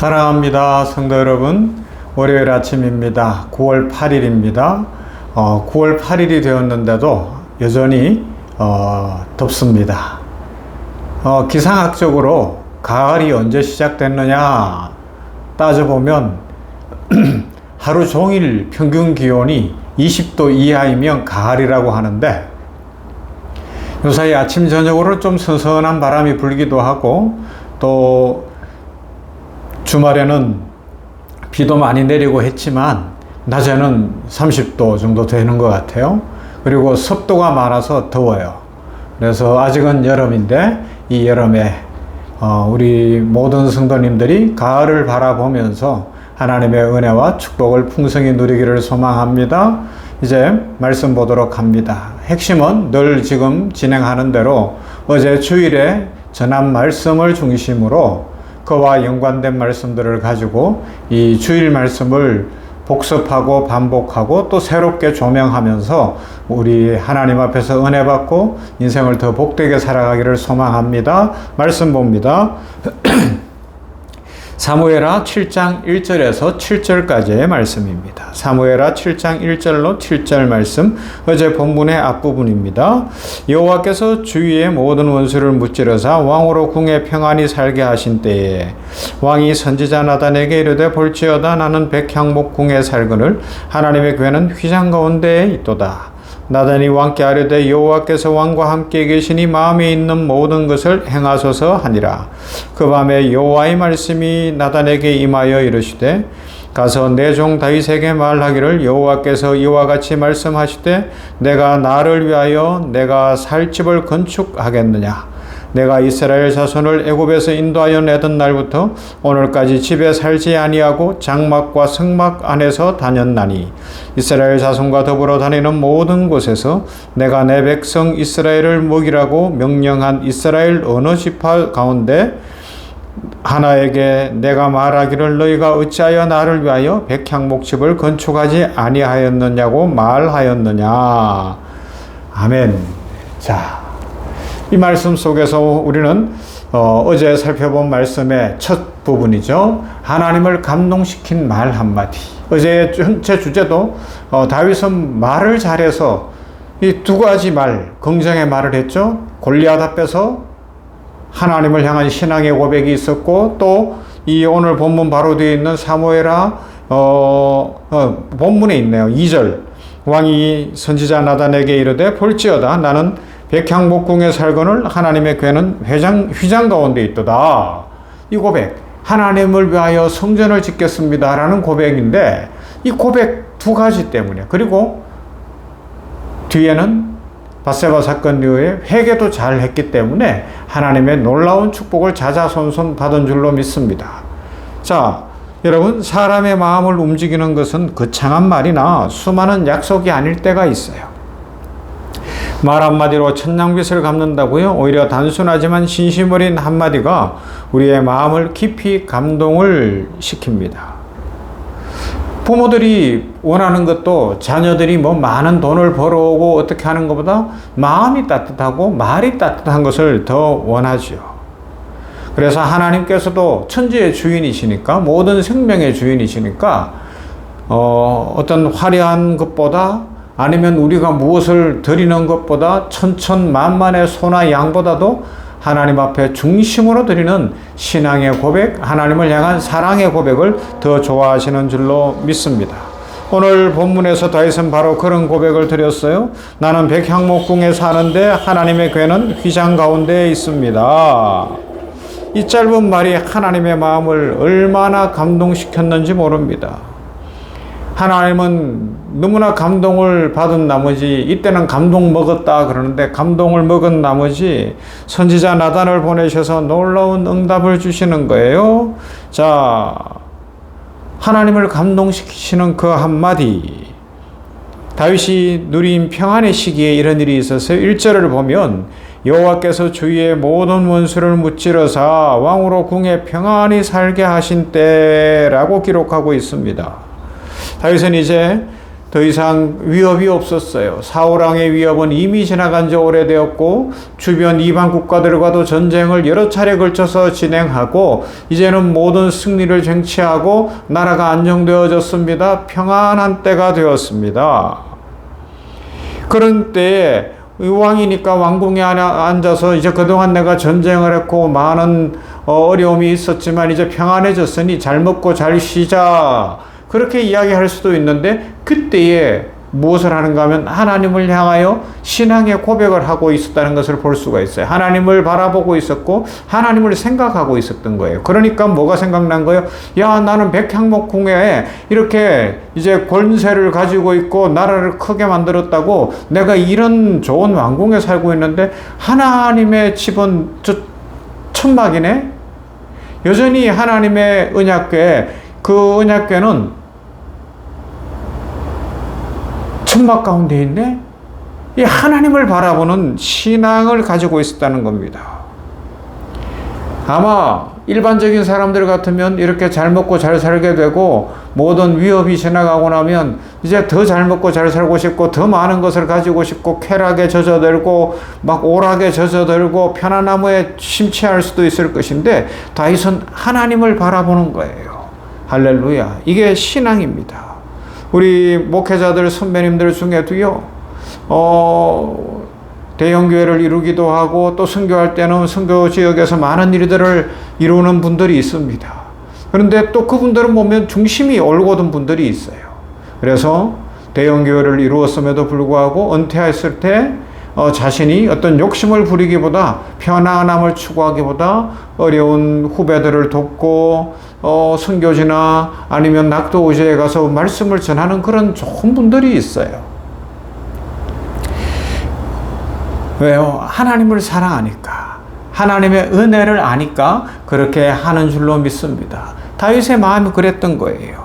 사랑합니다. 성도 여러분, 월요일 아침입니다. 9월 8일입니다. 9월 8일이 되었는데도 여전히 덥습니다. 기상학적으로 가을이 언제 시작됐느냐 따져보면 하루 종일 평균 기온이 20도 이하이면 가을이라고 하는데, 요사이 아침 저녁으로 좀 선선한 바람이 불기도 하고, 또 주말에는 비도 많이 내리고 했지만 낮에는 30도 정도 되는 것 같아요. 그리고 습도가 많아서 더워요. 그래서 아직은 여름인데, 이 여름에 우리 모든 성도님들이 가을을 바라보면서 하나님의 은혜와 축복을 풍성히 누리기를 소망합니다. 이제 말씀 보도록 합니다. 핵심은 늘 지금 진행하는 대로 어제 주일에 전한 말씀을 중심으로 그와 연관된 말씀들을 가지고 이 주일 말씀을 복습하고 반복하고 또 새롭게 조명하면서 우리 하나님 앞에서 은혜 받고 인생을 더 복되게 살아가기를 소망합니다. 말씀 봅니다. 사무엘하 7장 1절에서 7절까지의 말씀입니다. 사무엘하 7장 1절로 7절 말씀, 어제 본문의 앞부분입니다. 여호와께서 주위의 모든 원수를 무찌르사 왕으로 궁에 평안히 살게 하신 때에 왕이 선지자 나단에게 이르되, 볼지어다 나는 백향목 궁에 살거늘 하나님의 궤는 휘장 가운데에 있도다. 나단이 왕께 아뢰되, 여호와께서 왕과 함께 계시니 마음에 있는 모든 것을 행하소서 하니라. 그 밤에 여호와의 말씀이 나단에게 임하여 이르시되, 가서 내 종 다윗에게 말하기를, 여호와께서 이와 같이 말씀하시되, 내가 나를 위하여 내가 살 집을 건축하겠느냐. 내가 이스라엘 자손을 애굽에서 인도하여 내던 날부터 오늘까지 집에 살지 아니하고 장막과 성막 안에서 다녔나니, 이스라엘 자손과 더불어 다니는 모든 곳에서 내가 내 백성 이스라엘을 먹이라고 명령한 이스라엘 어느 지파 가운데 하나에게 내가 말하기를, 너희가 어찌하여 나를 위하여 백향목집을 건축하지 아니하였느냐고 말하였느냐. 아멘. 자, 이 말씀 속에서 우리는 어제 살펴본 말씀의 첫 부분이죠. 하나님을 감동시킨 말 한마디. 어제 전체 주제도 다윗은 말을 잘해서 이 두 가지 말, 긍정의 말을 했죠. 골리앗 앞에서 하나님을 향한 신앙의 고백이 있었고, 또 이 오늘 본문 바로 뒤에 있는 사무엘하 본문에 있네요. 2절, 왕이 선지자 나단에게 이르되, 볼지어다 나는 백향목궁에 살거늘 하나님의 궤는 휘장 가운데 있도다. 이 고백, 하나님을 위하여 성전을 짓겠습니다 라는 고백인데, 이 고백 두 가지 때문에, 그리고 뒤에는 밧세바 사건 이후에 회개도 잘 했기 때문에 하나님의 놀라운 축복을 자자손손 받은 줄로 믿습니다. 자, 여러분, 사람의 마음을 움직이는 것은 거창한 말이나 수많은 약속이 아닐 때가 있어요. 말 한마디로 천냥빚을 갚는다고요? 오히려 단순하지만 진심 어린 한마디가 우리의 마음을 깊이 감동을 시킵니다. 부모들이 원하는 것도 자녀들이 많은 돈을 벌어오고 어떻게 하는 것보다 마음이 따뜻하고 말이 따뜻한 것을 더 원하죠. 그래서 하나님께서도 천지의 주인이시니까, 모든 생명의 주인이시니까 어떤 화려한 것보다, 아니면 우리가 무엇을 드리는 것보다, 천천만만의 소나 양보다도 하나님 앞에 중심으로 드리는 신앙의 고백, 하나님을 향한 사랑의 고백을 더 좋아하시는 줄로 믿습니다. 오늘 본문에서 다윗은 바로 그런 고백을 드렸어요. 나는 백향목궁에 사는데 하나님의 궤는 휘장 가운데에 있습니다. 이 짧은 말이 하나님의 마음을 얼마나 감동시켰는지 모릅니다. 하나님은 너무나 감동을 받은 나머지, 이때는 감동 먹었다 그러는데, 감동을 먹은 나머지 선지자 나단을 보내셔서 놀라운 응답을 주시는 거예요. 자, 하나님을 감동시키시는 그 한마디, 다윗이 누린 평안의 시기에 이런 일이 있었어요. 1절을 보면 여호와께서 주위의 모든 원수를 무찌르사 왕으로 궁에 평안히 살게 하신 때라고 기록하고 있습니다. 다윗은 이제 더 이상 위협이 없었어요. 사울왕의 위협은 이미 지나간 지 오래되었고 주변 이방 국가들과도 전쟁을 여러 차례 걸쳐서 진행하고 이제는 모든 승리를 쟁취하고 나라가 안정되어졌습니다. 평안한 때가 되었습니다. 그런 때에 왕이니까 왕궁에 앉아서 이제 그동안 내가 전쟁을 했고 많은 어려움이 있었지만 이제 평안해졌으니 잘 먹고 잘 쉬자, 그렇게 이야기할 수도 있는데 그때에 무엇을 하는가 하면 하나님을 향하여 신앙의 고백을 하고 있었다는 것을 볼 수가 있어요. 하나님을 바라보고 있었고 하나님을 생각하고 있었던 거예요. 그러니까 뭐가 생각난 거예요? 야, 나는 백향목궁에 이렇게 이제 권세를 가지고 있고 나라를 크게 만들었다고, 내가 이런 좋은 왕궁에 살고 있는데 하나님의 집은 저 천막이네? 여전히 하나님의 언약궤, 그 언약궤는 천막 가운데 있네? 이 하나님을 바라보는 신앙을 가지고 있었다는 겁니다. 아마 일반적인 사람들 같으면 이렇게 잘 먹고 잘 살게 되고 모든 위협이 지나가고 나면 이제 더 잘 먹고 잘 살고 싶고 더 많은 것을 가지고 싶고 쾌락에 젖어들고 막 오락에 젖어들고 편안함에 심취할 수도 있을 것인데 다윗은 하나님을 바라보는 거예요. 할렐루야. 이게 신앙입니다. 우리 목회자들 선배님들 중에도요, 대형교회를 이루기도 하고 또 선교할 때는 선교 지역에서 많은 일들을 이루는 분들이 있습니다. 그런데 또 그분들은 보면 중심이 올곧은 분들이 있어요. 그래서 대형교회를 이루었음에도 불구하고 은퇴했을 때 자신이 어떤 욕심을 부리기보다 편안함을 추구하기보다 어려운 후배들을 돕고 선교지나 아니면 낙도오지에 가서 말씀을 전하는 그런 좋은 분들이 있어요. 왜요? 하나님을 사랑하니까, 하나님의 은혜를 아니까 그렇게 하는 줄로 믿습니다. 다윗의 마음이 그랬던 거예요.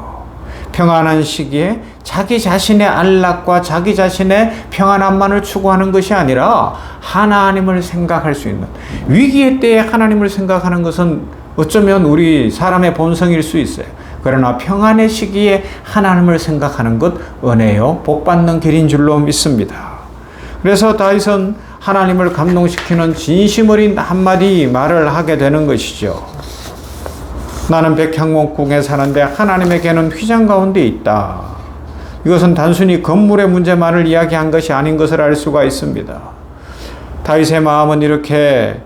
평안한 시기에 자기 자신의 안락과 자기 자신의 평안함만을 추구하는 것이 아니라 하나님을 생각할 수 있는, 위기의 때에 하나님을 생각하는 것은 어쩌면 우리 사람의 본성일 수 있어요. 그러나 평안의 시기에 하나님을 생각하는 것 은혜요, 복받는 길인 줄로 믿습니다. 그래서 다윗은 하나님을 감동시키는 진심 어린 한마디 말을 하게 되는 것이죠. 나는 백향목궁에 사는데 하나님에게는 휘장 가운데 있다. 이것은 단순히 건물의 문제만을 이야기한 것이 아닌 것을 알 수가 있습니다. 다윗의 마음은 이렇게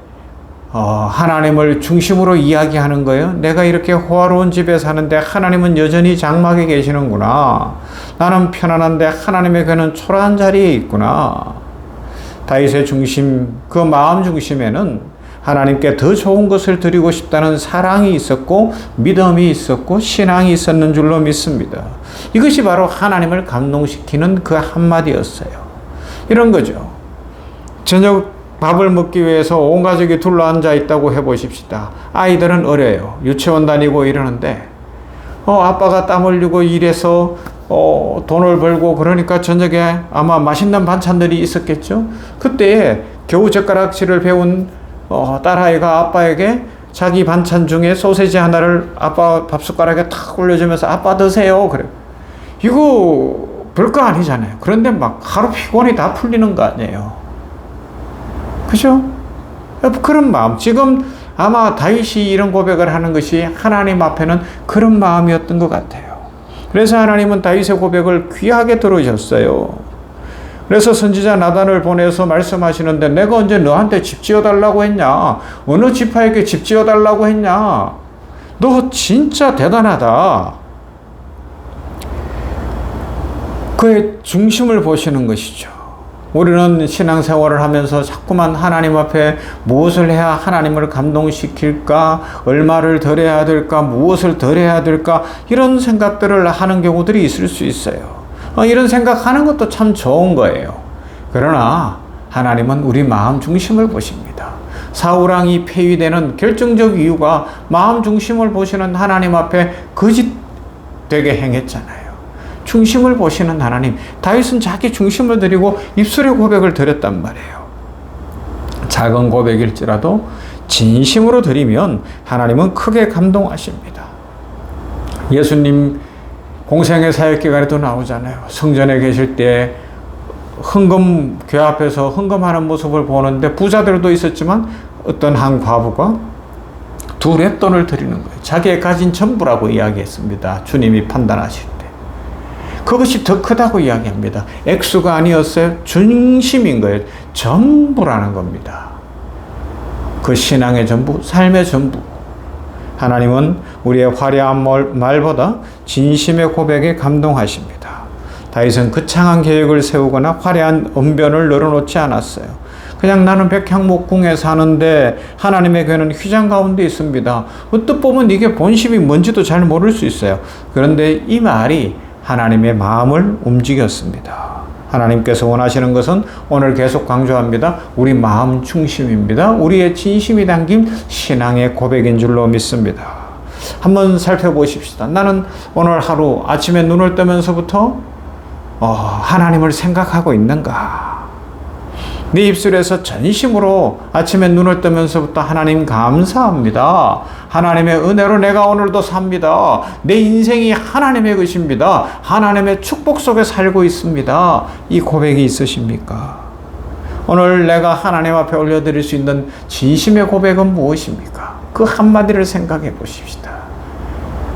하나님을 중심으로 이야기하는 거예요. 내가 이렇게 호화로운 집에 사는데 하나님은 여전히 장막에 계시는구나. 나는 편안한데 하나님에게는 초라한 자리에 있구나. 다윗의 중심, 그 마음 중심에는 하나님께 더 좋은 것을 드리고 싶다는 사랑이 있었고 믿음이 있었고 신앙이 있었는 줄로 믿습니다. 이것이 바로 하나님을 감동시키는 그 한마디였어요. 이런 거죠. 저녁 밥을 먹기 위해서 온 가족이 둘러앉아 있다고 해보십시다. 아이들은 어려요. 유치원 다니고 이러는데 아빠가 땀 흘리고 일해서 돈을 벌고 그러니까 저녁에 아마 맛있는 반찬들이 있었겠죠. 그때 겨우 젓가락질을 배운 딸아이가 아빠에게 자기 반찬 중에 소세지 하나를 아빠 밥숟가락에 탁 올려주면서 아빠 드세요. 그래. 이거 별거 아니잖아요. 그런데 막 하루 피곤이 다 풀리는 거 아니에요. 그죠? 그런 마음. 지금 아마 다윗이 이런 고백을 하는 것이 하나님 앞에는 그런 마음이었던 것 같아요. 그래서 하나님은 다윗의 고백을 귀하게 들으셨어요. 그래서 선지자 나단을 보내서 말씀하시는데 내가 언제 너한테 집 지어달라고 했냐? 어느 지파에게 집 지어달라고 했냐? 너 진짜 대단하다. 그의 중심을 보시는 것이죠. 우리는 신앙생활을 하면서 자꾸만 하나님 앞에 무엇을 해야 하나님을 감동시킬까? 얼마를 덜 해야 될까? 무엇을 덜 해야 될까? 이런 생각들을 하는 경우들이 있을 수 있어요. 이런 생각하는 것도 참 좋은 거예요. 그러나 하나님은 우리 마음 중심을 보십니다. 사울왕이 폐위되는 결정적 이유가 마음 중심을 보시는 하나님 앞에 거짓되게 행했잖아요. 중심을 보시는 하나님. 다윗은 자기 중심을 드리고 입술의 고백을 드렸단 말이에요. 작은 고백일지라도 진심으로 드리면 하나님은 크게 감동하십니다. 예수님 공생의 사역기간에도 나오잖아요. 성전에 계실 때 헌금, 교회 앞에서 헌금하는 모습을 보는데 부자들도 있었지만 어떤 한 과부가 2렙돈을 드리는 거예요. 자기의 가진 전부라고 이야기했습니다. 주님이 판단하실 때. 그것이 더 크다고 이야기합니다. 액수가 아니었어요. 중심인 거예요. 전부라는 겁니다. 그 신앙의 전부, 삶의 전부. 하나님은 우리의 화려한 말보다 진심의 고백에 감동하십니다. 다윗은 거창한 계획을 세우거나 화려한 언변을 늘어놓지 않았어요. 그냥 나는 백향목궁에 사는데 하나님의 교회는 휘장 가운데 있습니다. 뜻 보면 이게 본심이 뭔지도 잘 모를 수 있어요. 그런데 이 말이 하나님의 마음을 움직였습니다. 하나님께서 원하시는 것은 오늘 계속 강조합니다. 우리 마음 중심입니다. 우리의 진심이 담긴 신앙의 고백인 줄로 믿습니다. 한번 살펴보십시다. 나는 오늘 하루 아침에 눈을 뜨면서부터 하나님을 생각하고 있는가? 네 입술에서 전심으로 아침에 눈을 뜨면서부터 하나님 감사합니다. 하나님의 은혜로 내가 오늘도 삽니다. 내 인생이 하나님의 것입니다. 하나님의 축복 속에 살고 있습니다. 이 고백이 있으십니까? 오늘 내가 하나님 앞에 올려드릴 수 있는 진심의 고백은 무엇입니까? 그 한마디를 생각해 보십시다.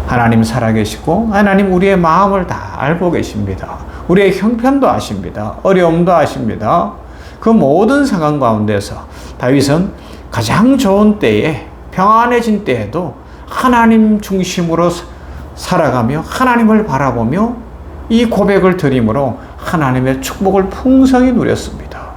하나님 살아계시고 하나님 우리의 마음을 다 알고 계십니다. 우리의 형편도 아십니다. 어려움도 아십니다. 그 모든 상황 가운데서 다윗은 가장 좋은 때에 평안해진 때에도 하나님 중심으로 살아가며 하나님을 바라보며 이 고백을 드림으로 하나님의 축복을 풍성히 누렸습니다.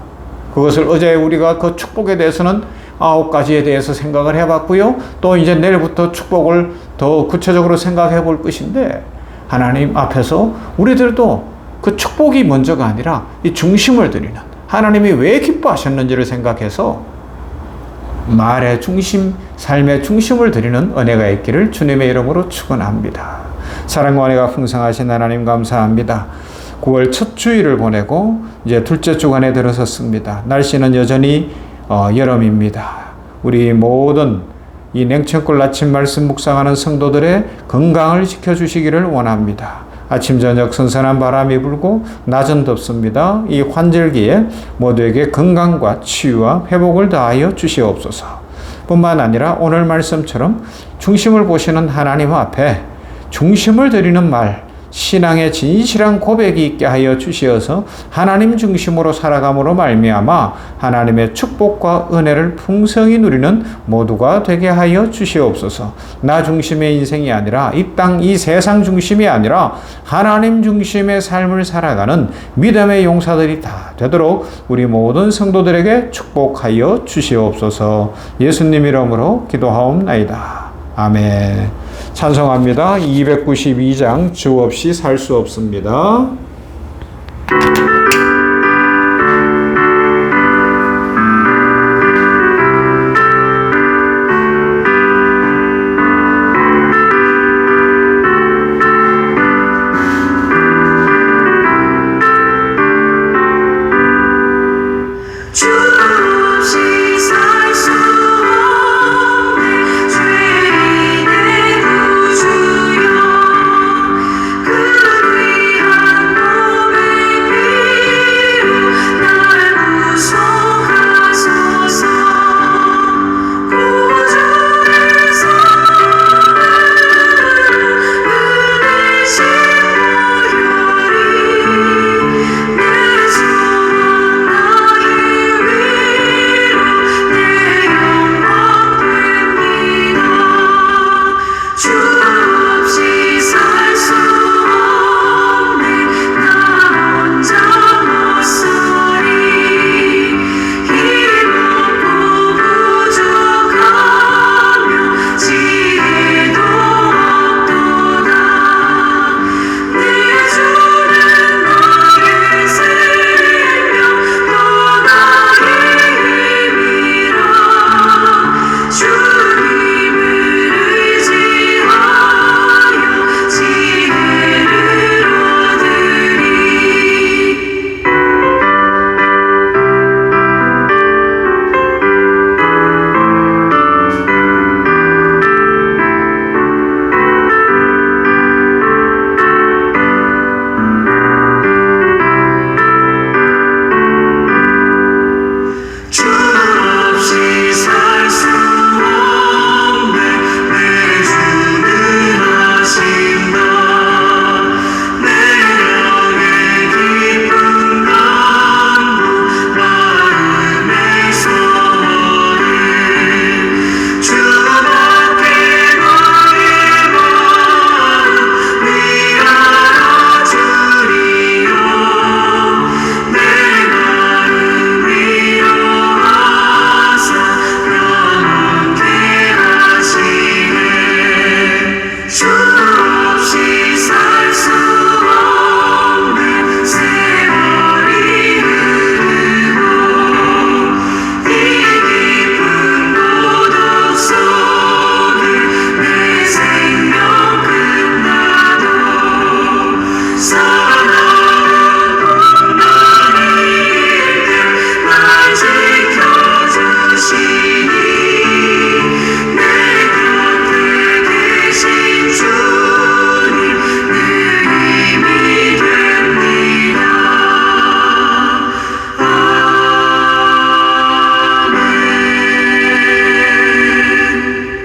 그것을 어제 우리가 그 축복에 대해서는 9가지에 대해서 생각을 해봤고요. 또 이제 내일부터 축복을 더 구체적으로 생각해 볼 것인데 하나님 앞에서 우리들도 그 축복이 먼저가 아니라 이 중심을 드리는 하나님이 왜 기뻐하셨는지를 생각해서 말의 중심, 삶의 중심을 드리는 은혜가 있기를 주님의 이름으로 축원합니다. 사랑과 은혜가 풍성하신 하나님 감사합니다. 9월 첫 주일을 보내고 이제 둘째 주간에 들어섰습니다. 날씨는 여전히 여름입니다. 우리 모든 이 냉천골 아침 말씀 묵상하는 성도들의 건강을 지켜주시기를 원합니다. 아침 저녁 선선한 바람이 불고 낮은 덥습니다. 이 환절기에 모두에게 건강과 치유와 회복을 다하여 주시옵소서. 뿐만 아니라 오늘 말씀처럼 중심을 보시는 하나님 앞에 중심을 드리는 말, 신앙의 진실한 고백이 있게 하여 주시어서 하나님 중심으로 살아감으로 말미암아 하나님의 축복과 은혜를 풍성히 누리는 모두가 되게 하여 주시옵소서. 나 중심의 인생이 아니라 이 땅, 이 세상 중심이 아니라 하나님 중심의 삶을 살아가는 믿음의 용사들이 다 되도록 우리 모든 성도들에게 축복하여 주시옵소서. 예수님 이름으로 기도하옵나이다. 아멘. 찬송합니다. 292장 주 없이 살 수 없습니다. 그 위한 몸의 주